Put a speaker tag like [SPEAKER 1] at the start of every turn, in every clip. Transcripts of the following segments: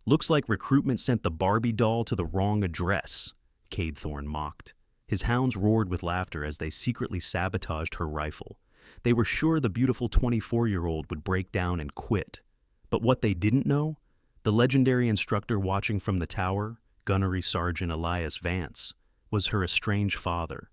[SPEAKER 1] Looks like recruitment sent the Barbie doll to the wrong address, Cade Thorne mocked. His hounds roared with laughter as they secretly sabotaged her rifle. They were sure the beautiful 24-year-old would break down and quit. But what they didn't know? The legendary instructor watching from the tower, Gunnery Sergeant Elias Vance, was her estranged father.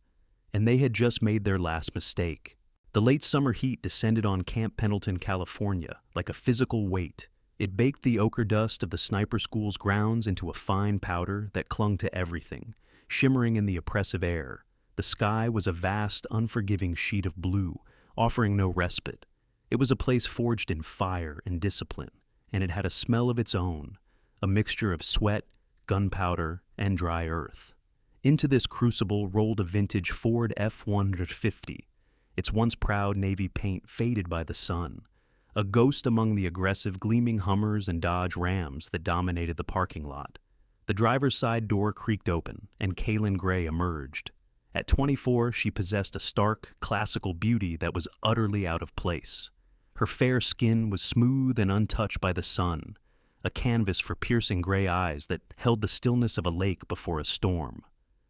[SPEAKER 1] And they had just made their last mistake. The late summer heat descended on Camp Pendleton, California, like a physical weight. It baked the ochre dust of the sniper school's grounds into a fine powder that clung to everything, shimmering in the oppressive air. The sky was a vast, unforgiving sheet of blue, offering no respite. It was a place forged in fire and discipline, and it had a smell of its own, a mixture of sweat, gunpowder, and dry earth. Into this crucible rolled a vintage Ford F-150, its once proud navy paint faded by the sun, a ghost among the aggressive, gleaming Hummers and Dodge Rams that dominated the parking lot. The driver's side door creaked open, and Kaylin Gray emerged. At 24, she possessed a stark, classical beauty that was utterly out of place. Her fair skin was smooth and untouched by the sun, a canvas for piercing gray eyes that held the stillness of a lake before a storm.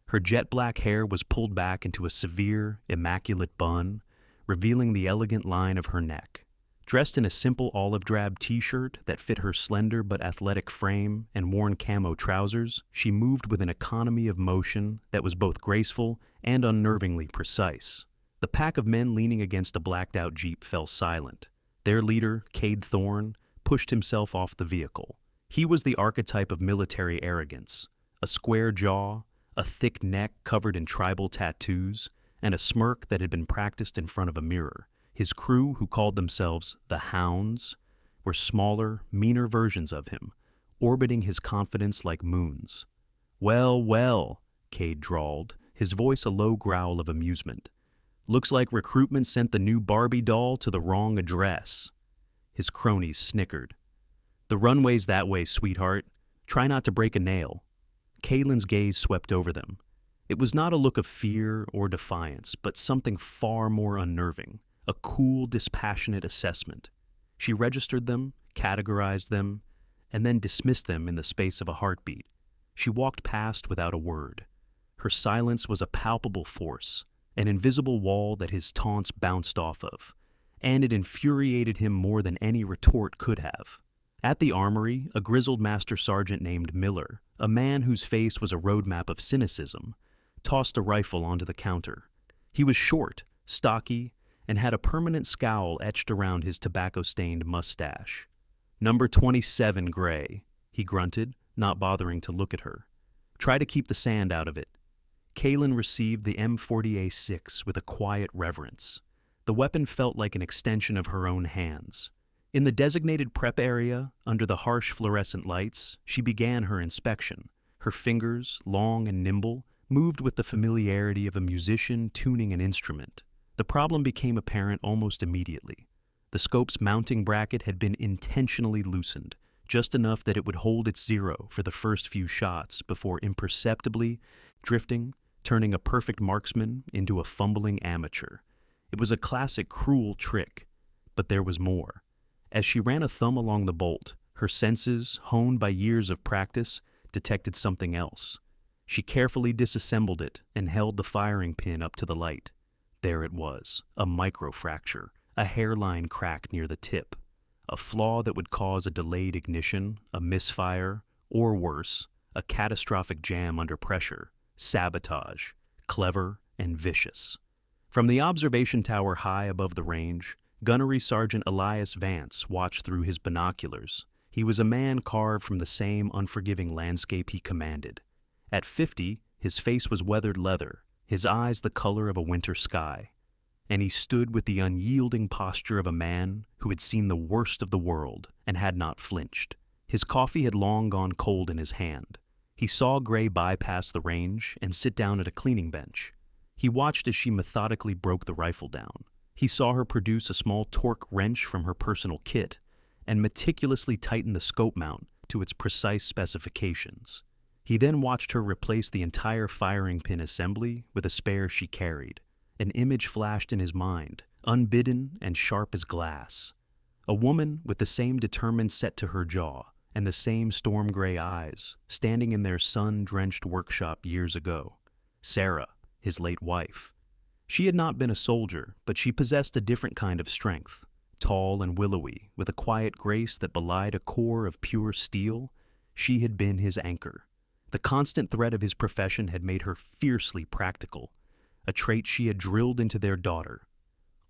[SPEAKER 1] Her jet-black hair was pulled back into a severe, immaculate bun, revealing the elegant line of her neck. Dressed in a simple olive-drab t-shirt that fit her slender but athletic frame and worn camo trousers, she moved with an economy of motion that was both graceful and unnervingly precise. The pack of men leaning against a blacked-out Jeep fell silent. Their leader, Cade Thorne, pushed himself off the vehicle. He was the archetype of military arrogance, a square jaw, a thick neck covered in tribal tattoos, and a smirk that had been practiced in front of a mirror. His crew, who called themselves the Hounds, were smaller, meaner versions of him, orbiting his confidence like moons. "Well, well," Cade drawled, his voice a low growl of amusement. "Looks like recruitment sent the new Barbie doll to the wrong address." His cronies snickered. "The runway's that way, sweetheart. Try not to break a nail." Kaylin's gaze swept over them. It was not a look of fear or defiance, but something far more unnerving, a cool, dispassionate assessment. She registered them, categorized them, and then dismissed them in the space of a heartbeat. She walked past without a word. Her silence was a palpable force, an invisible wall that his taunts bounced off of, and it infuriated him more than any retort could have. At the armory, a grizzled master sergeant named Miller, a man whose face was a roadmap of cynicism, tossed a rifle onto the counter. He was short, stocky, and had a permanent scowl etched around his tobacco-stained mustache. "Number 27, Gray," he grunted, not bothering to look at her. "Try to keep the sand out of it." Kaylin received the M40A6 with a quiet reverence. The weapon felt like an extension of her own hands. In the designated prep area, under the harsh fluorescent lights, she began her inspection. Her fingers, long and nimble, moved with the familiarity of a musician tuning an instrument. The problem became apparent almost immediately. The scope's mounting bracket had been intentionally loosened, just enough that it would hold its zero for the first few shots before imperceptibly drifting, turning a perfect marksman into a fumbling amateur. It was a classic cruel trick, but there was more. As she ran a thumb along the bolt, her senses, honed by years of practice, detected something else. She carefully disassembled it and held the firing pin up to the light. There it was, a microfracture, a hairline crack near the tip, a flaw that would cause a delayed ignition, a misfire, or worse, a catastrophic jam under pressure. Sabotage, clever and vicious. From the observation tower high above the range, Gunnery Sergeant Elias Vance watched through his binoculars. He was a man carved from the same unforgiving landscape he commanded. At 50, his face was weathered leather, his eyes the color of a winter sky, and he stood with the unyielding posture of a man who had seen the worst of the world and had not flinched. His coffee had long gone cold in his hand. He saw Gray bypass the range and sit down at a cleaning bench. He watched as she methodically broke the rifle down. He saw her produce a small torque wrench from her personal kit and meticulously tighten the scope mount to its precise specifications. He then watched her replace the entire firing pin assembly with a spare she carried. An image flashed in his mind, unbidden and sharp as glass. A woman with the same determined set to her jaw, and the same storm-gray eyes, standing in their sun-drenched workshop years ago. Sarah, his late wife. She had not been a soldier, but she possessed a different kind of strength. Tall and willowy, with a quiet grace that belied a core of pure steel, she had been his anchor. The constant threat of his profession had made her fiercely practical, a trait she had drilled into their daughter.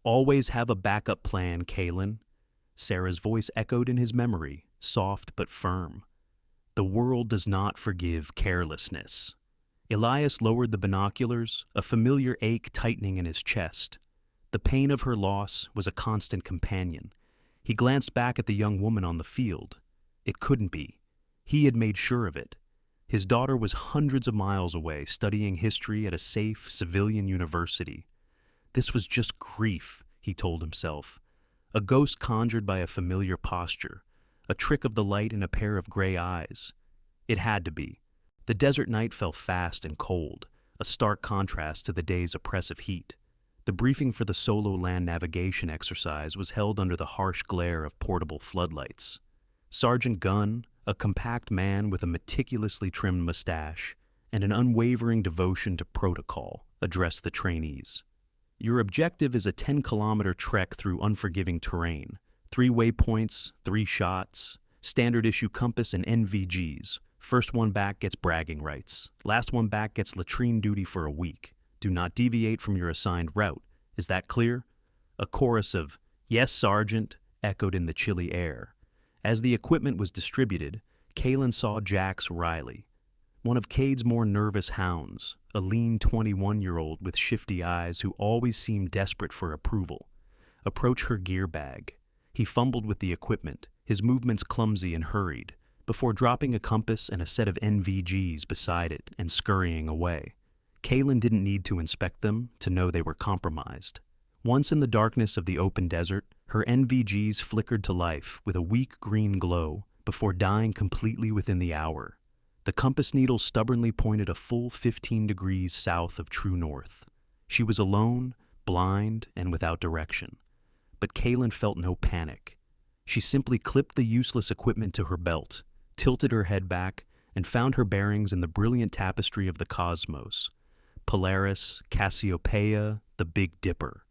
[SPEAKER 1] "Always have a backup plan, Kaylin." Sarah's voice echoed in his memory, soft but firm. "The world does not forgive carelessness." Elias lowered the binoculars, a familiar ache tightening in his chest. The pain of her loss was a constant companion. He glanced back at the young woman on the field. It couldn't be. He had made sure of it. His daughter was hundreds of miles away, studying history at a safe civilian university. This was just grief, he told himself. A ghost conjured by a familiar posture, a trick of the light in a pair of gray eyes. It had to be. The desert night fell fast and cold, a stark contrast to the day's oppressive heat. The briefing for the solo land navigation exercise was held under the harsh glare of portable floodlights. Sergeant Gunn, a compact man with a meticulously trimmed mustache and an unwavering devotion to protocol, addressed the trainees. "Your objective is a 10-kilometer trek through unforgiving terrain. 3 waypoints, 3 shots, standard-issue compass and NVGs. First one back gets bragging rights. Last one back gets latrine duty for a week. Do not deviate from your assigned route. Is that clear?" A chorus of, "Yes, Sergeant," echoed in the chilly air. As the equipment was distributed, Kaylin saw Jax Riley, one of Cade's more nervous hounds, a lean 21-year-old with shifty eyes who always seemed desperate for approval, approach her gear bag. He fumbled with the equipment, his movements clumsy and hurried, before dropping a compass and a set of NVGs beside it and scurrying away. Kaylin didn't need to inspect them to know they were compromised. Once in the darkness of the open desert, her NVGs flickered to life with a weak green glow before dying completely within the hour. The compass needle stubbornly pointed a full 15 degrees south of true north. She was alone, blind, and without direction. But Kaylin felt no panic. She simply clipped the useless equipment to her belt, tilted her head back, and found her bearings in the brilliant tapestry of the cosmos. Polaris, Cassiopeia, the Big Dipper.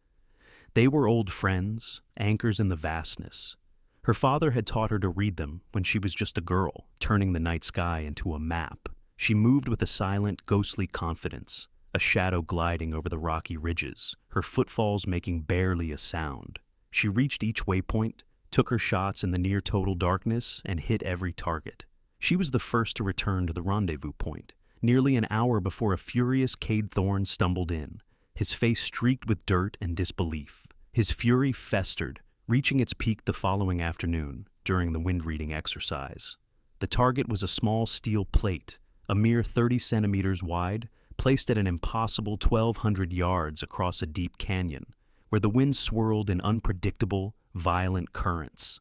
[SPEAKER 1] They were old friends, anchors in the vastness. Her father had taught her to read them when she was just a girl, turning the night sky into a map. She moved with a silent, ghostly confidence, a shadow gliding over the rocky ridges, her footfalls making barely a sound. She reached each waypoint, took her shots in the near-total darkness, and hit every target. She was the first to return to the rendezvous point, nearly an hour before a furious Cade Thorne stumbled in, his face streaked with dirt and disbelief. His fury festered, reaching its peak the following afternoon during the wind-reading exercise. The target was a small steel plate, a mere 30 centimeters wide, placed at an impossible 1,200 yards across a deep canyon, where the wind swirled in unpredictable, violent currents.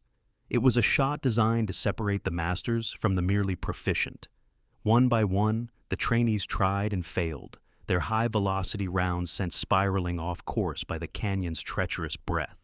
[SPEAKER 1] It was a shot designed to separate the masters from the merely proficient. One by one, the trainees tried and failed, their high-velocity rounds sent spiraling off course by the canyon's treacherous breath.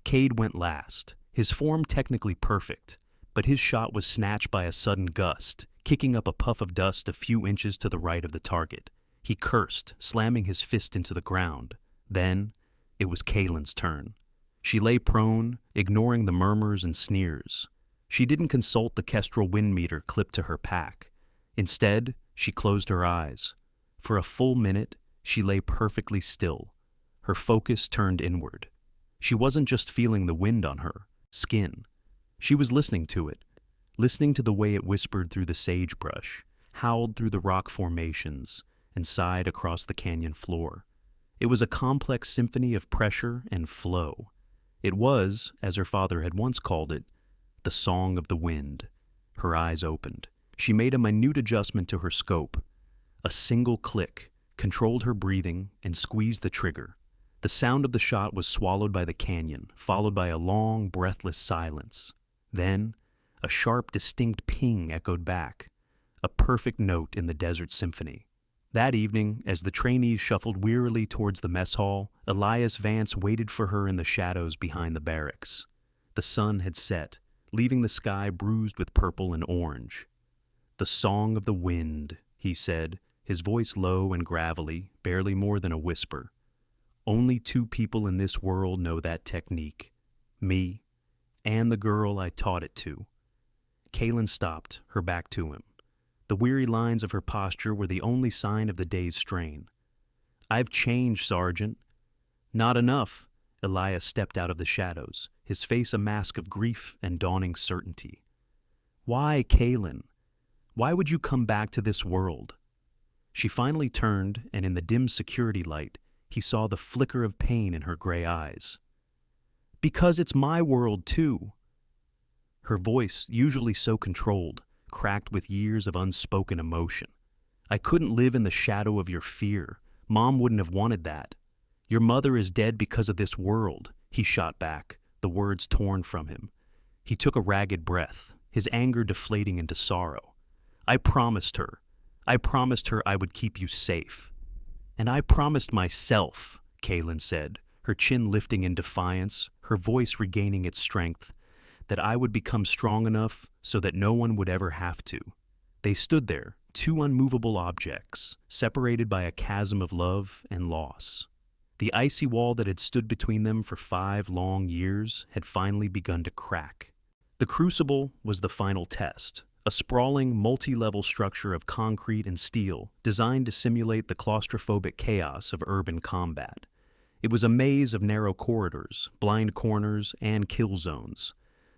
[SPEAKER 1] Cade went last, his form technically perfect, but his shot was snatched by a sudden gust, kicking up a puff of dust a few inches to the right of the target. He cursed, slamming his fist into the ground. Then, it was Kaylin's turn. She lay prone, ignoring the murmurs and sneers. She didn't consult the Kestrel wind meter clipped to her pack. Instead, she closed her eyes. For a full minute, she lay perfectly still, her focus turned inward. She wasn't just feeling the wind on her skin. She was listening to it, listening to the way it whispered through the sagebrush, howled through the rock formations, and sighed across the canyon floor. It was a complex symphony of pressure and flow. It was, as her father had once called it, the song of the wind. Her eyes opened. She made a minute adjustment to her scope. A single click controlled her breathing and squeezed the trigger. The sound of the shot was swallowed by the canyon, followed by a long, breathless silence. Then, a sharp, distinct ping echoed back, a perfect note in the desert symphony. That evening, as the trainees shuffled wearily towards the mess hall, Elias Vance waited for her in the shadows behind the barracks. The sun had set, leaving the sky bruised with purple and orange. "The song of the wind," he said, his voice low and gravelly, barely more than a whisper. "Only two people in this world know that technique. Me, and the girl I taught it to." Kaylin stopped, her back to him. The weary lines of her posture were the only sign of the day's strain. "I've changed, Sergeant." "Not enough." Elias stepped out of the shadows, his face a mask of grief and dawning certainty. "Why, Kaylin? Why would you come back to this world?" She finally turned, and in the dim security light, he saw the flicker of pain in her gray eyes. "Because it's my world, too." Her voice, usually so controlled, cracked with years of unspoken emotion. "I couldn't live in the shadow of your fear. Mom wouldn't have wanted that. Your mother is dead because of this world," he shot back, the words torn from him. He took a ragged breath, his anger deflating into sorrow. I promised her I would keep you safe." "And I promised myself," Kaylin said, her chin lifting in defiance, her voice regaining its strength, "that I would become strong enough so that no one would ever have to." They stood there, two unmovable objects, separated by a chasm of love and loss. The icy wall that had stood between them for 5 long years had finally begun to crack. The crucible was the final test, a sprawling, multi-level structure of concrete and steel designed to simulate the claustrophobic chaos of urban combat. It was a maze of narrow corridors, blind corners, and kill zones.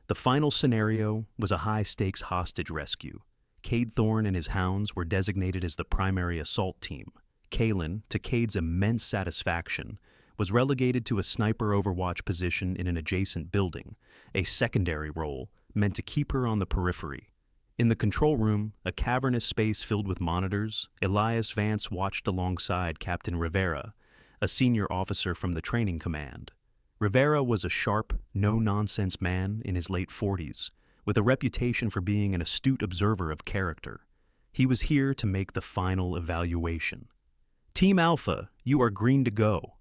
[SPEAKER 1] The final scenario was a high-stakes hostage rescue. Cade Thorne and his hounds were designated as the primary assault team. Kaylin, to Cade's immense satisfaction, was relegated to a sniper overwatch position in an adjacent building, a secondary role meant to keep her on the periphery. In the control room, a cavernous space filled with monitors, Elias Vance watched alongside Captain Rivera, a senior officer from the training command. Rivera was a sharp, no-nonsense man in his late 40s, with a reputation for being an astute observer of character. He was here to make the final evaluation. "Team Alpha, you are green to go."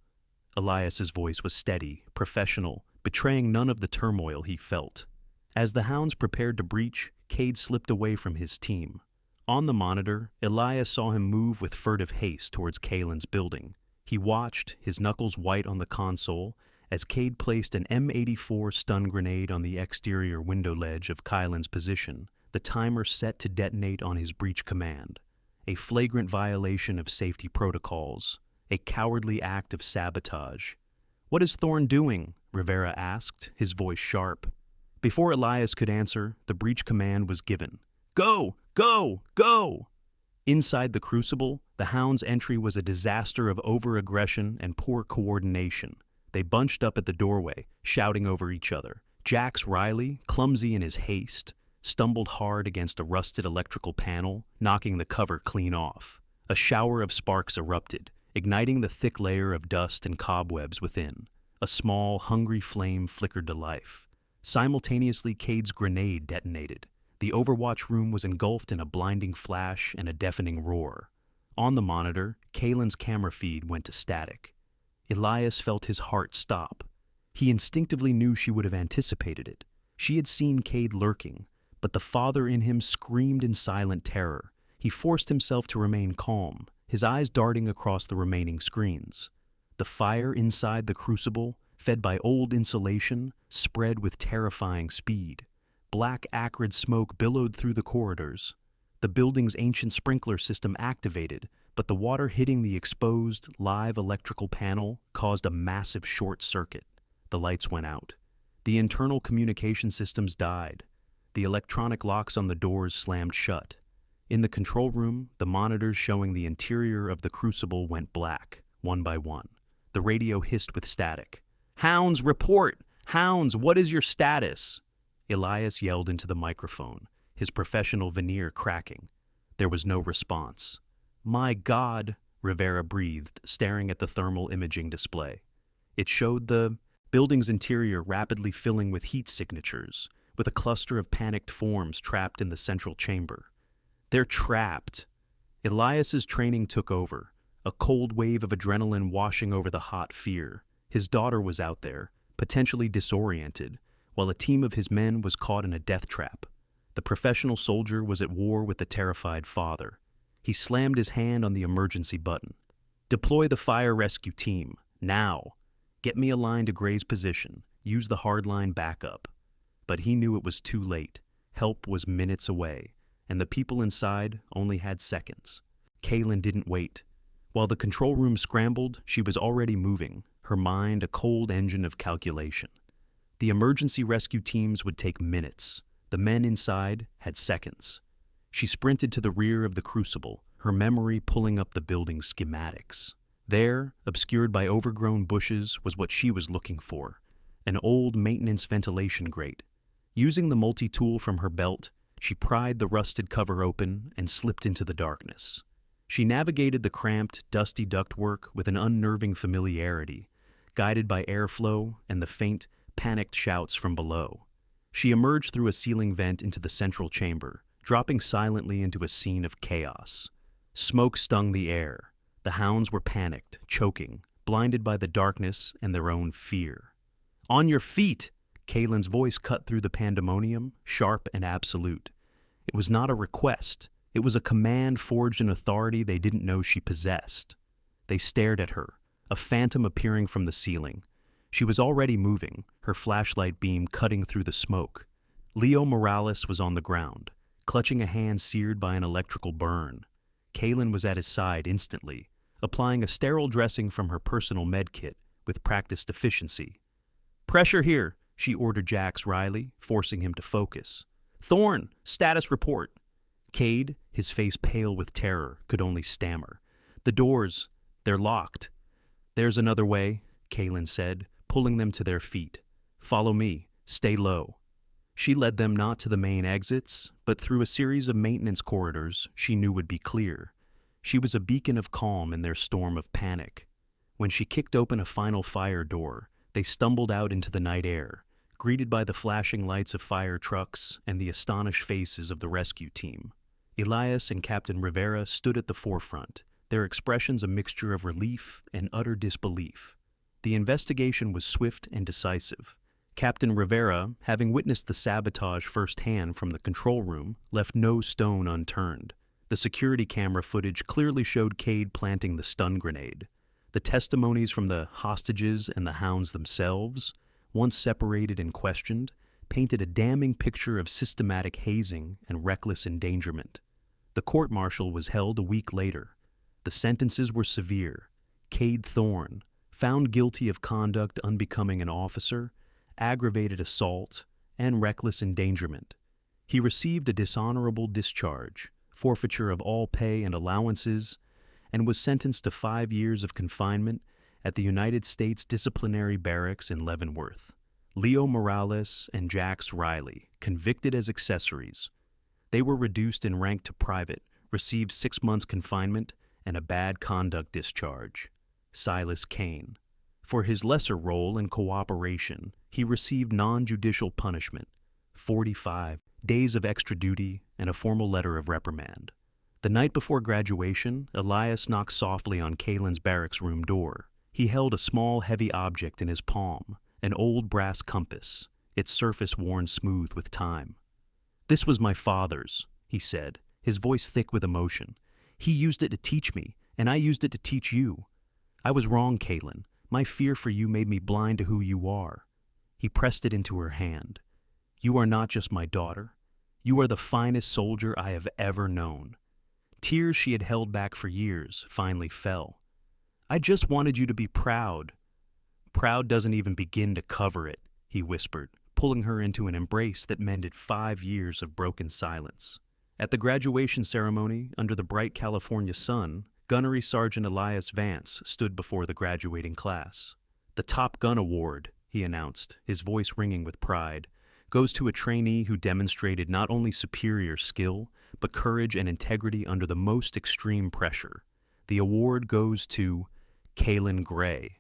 [SPEAKER 1] Elias's voice was steady, professional, betraying none of the turmoil he felt. As the hounds prepared to breach, Cade slipped away from his team. On the monitor, Elias saw him move with furtive haste towards Kaylin's building. He watched, his knuckles white on the console, as Cade placed an M84 stun grenade on the exterior window ledge of Kaylin's position, the timer set to detonate on his breach command. A flagrant violation of safety protocols, a cowardly act of sabotage. "What is Thorne doing?" Rivera asked, his voice sharp. Before Elias could answer, the breach command was given. "Go! Go! Go!" Inside the crucible, the hounds' entry was a disaster of over-aggression and poor coordination. They bunched up at the doorway, shouting over each other. Jax Riley, clumsy in his haste, stumbled hard against a rusted electrical panel, knocking the cover clean off. A shower of sparks erupted, igniting the thick layer of dust and cobwebs within. A small, hungry flame flickered to life. Simultaneously, Cade's grenade detonated. The Overwatch room was engulfed in a blinding flash and a deafening roar. On the monitor, Kaylin's camera feed went to static. Elias felt his heart stop. He instinctively knew she would have anticipated it. She had seen Cade lurking, but the father in him screamed in silent terror. He forced himself to remain calm, his eyes darting across the remaining screens. The fire inside the crucible, fed by old insulation, spread with terrifying speed. Black, acrid smoke billowed through the corridors. The building's ancient sprinkler system activated, but the water hitting the exposed, live electrical panel caused a massive short circuit. The lights went out. The internal communication systems died. The electronic locks on the doors slammed shut. In the control room, the monitors showing the interior of the crucible went black, one by one. The radio hissed with static. "Hounds, report! Hounds, what is your status?" Elias yelled into the microphone, his professional veneer cracking. There was no response. "My God," Rivera breathed, staring at the thermal imaging display. It showed the building's interior rapidly filling with heat signatures, with a cluster of panicked forms trapped in the central chamber. "They're trapped." Elias's training took over, a cold wave of adrenaline washing over the hot fear. His daughter was out there, potentially disoriented, while a team of his men was caught in a death trap. The professional soldier was at war with the terrified father. He slammed his hand on the emergency button. "Deploy the fire rescue team, now. Get me aligned to Gray's position. Use the hardline backup." But he knew it was too late. Help was minutes away, and the people inside only had seconds. Kaylin didn't wait. While the control room scrambled, she was already moving, her mind a cold engine of calculation. The emergency rescue teams would take minutes. The men inside had seconds. She sprinted to the rear of the crucible, her memory pulling up the building's schematics. There, obscured by overgrown bushes, was what she was looking for: an old maintenance ventilation grate. Using the multi-tool from her belt, she pried the rusted cover open and slipped into the darkness. She navigated the cramped, dusty ductwork with an unnerving familiarity, guided by airflow and the faint, panicked shouts from below. She emerged through a ceiling vent into the central chamber, dropping silently into a scene of chaos. Smoke stung the air. The hounds were panicked, choking, blinded by the darkness and their own fear. "On your feet!" Kaylin's voice cut through the pandemonium, sharp and absolute. It was not a request. It was a command forged in authority they didn't know she possessed. They stared at her, a phantom appearing from the ceiling. She was already moving, her flashlight beam cutting through the smoke. Leo Morales was on the ground, clutching a hand seared by an electrical burn. Kaylin was at his side instantly, applying a sterile dressing from her personal med kit with practiced efficiency. "Pressure here," she ordered Jax Riley, forcing him to focus. "Thorne, status report." Cade, his face pale with terror, could only stammer. "The doors, they're locked." "There's another way," Kaylin said, pulling them to their feet. "Follow me. Stay low." She led them not to the main exits, but through a series of maintenance corridors she knew would be clear. She was a beacon of calm in their storm of panic. When she kicked open a final fire door, they stumbled out into the night air, greeted by the flashing lights of fire trucks and the astonished faces of the rescue team. Elias and Captain Rivera stood at the forefront, their expressions a mixture of relief and utter disbelief. The investigation was swift and decisive. Captain Rivera, having witnessed the sabotage firsthand from the control room, left no stone unturned. The security camera footage clearly showed Cade planting the stun grenade. The testimonies from the hostages and the hounds themselves, once separated and questioned, painted a damning picture of systematic hazing and reckless endangerment. The court-martial was held a week later. The sentences were severe. Cade Thorne, found guilty of conduct unbecoming an officer, aggravated assault, and reckless endangerment. He received a dishonorable discharge, forfeiture of all pay and allowances, and was sentenced to 5 years of confinement at the United States Disciplinary Barracks in Leavenworth. Leo Morales and Jax Riley, convicted as accessories. They were reduced in rank to private, received 6 months confinement and a bad conduct discharge. Silas Kane. For his lesser role in cooperation, he received non-judicial punishment, 45 days of extra duty and a formal letter of reprimand. The night before graduation, Elias knocked softly on Kaylin's barracks room door. He held a small, heavy object in his palm, an old brass compass, its surface worn smooth with time. "This was my father's," he said, his voice thick with emotion. "He used it to teach me, and I used it to teach you. I was wrong, Kaylin. My fear for you made me blind to who you are." He pressed it into her hand. "You are not just my daughter. You are the finest soldier I have ever known." Tears she had held back for years finally fell. "I just wanted you to be proud." "Proud doesn't even begin to cover it," he whispered, pulling her into an embrace that mended 5 years of broken silence. At the graduation ceremony, under the bright California sun, Gunnery Sergeant Elias Vance stood before the graduating class. "The Top Gun Award," he announced, his voice ringing with pride, "goes to a trainee who demonstrated not only superior skill, but courage and integrity under the most extreme pressure. The award goes to Kaylin Gray."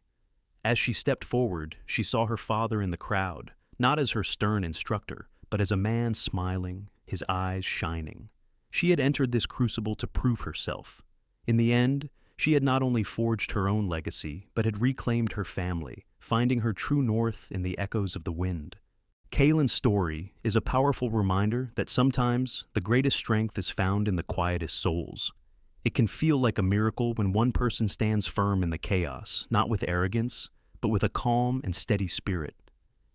[SPEAKER 1] As she stepped forward, she saw her father in the crowd, not as her stern instructor, but as a man smiling, his eyes shining. She had entered this crucible to prove herself. In the end, she had not only forged her own legacy, but had reclaimed her family, finding her true north in the echoes of the wind. Kaylin's story is a powerful reminder that sometimes the greatest strength is found in the quietest souls. It can feel like a miracle when one person stands firm in the chaos, not with arrogance, but with a calm and steady spirit.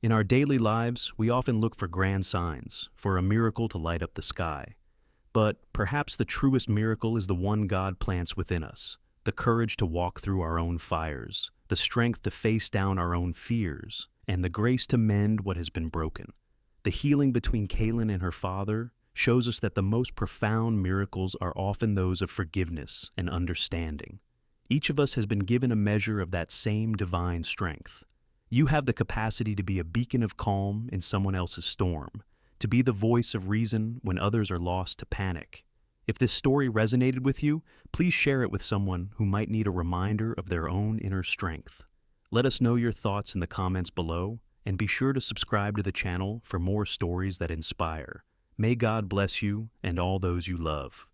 [SPEAKER 1] In our daily lives, we often look for grand signs, for a miracle to light up the sky. But perhaps the truest miracle is the one God plants within us, the courage to walk through our own fires, the strength to face down our own fears, and the grace to mend what has been broken. The healing between Kaylin and her father shows us that the most profound miracles are often those of forgiveness and understanding. Each of us has been given a measure of that same divine strength. You have the capacity to be a beacon of calm in someone else's storm, to be the voice of reason when others are lost to panic. If this story resonated with you, please share it with someone who might need a reminder of their own inner strength. Let us know your thoughts in the comments below, and be sure to subscribe to the channel for more stories that inspire. May God bless you and all those you love.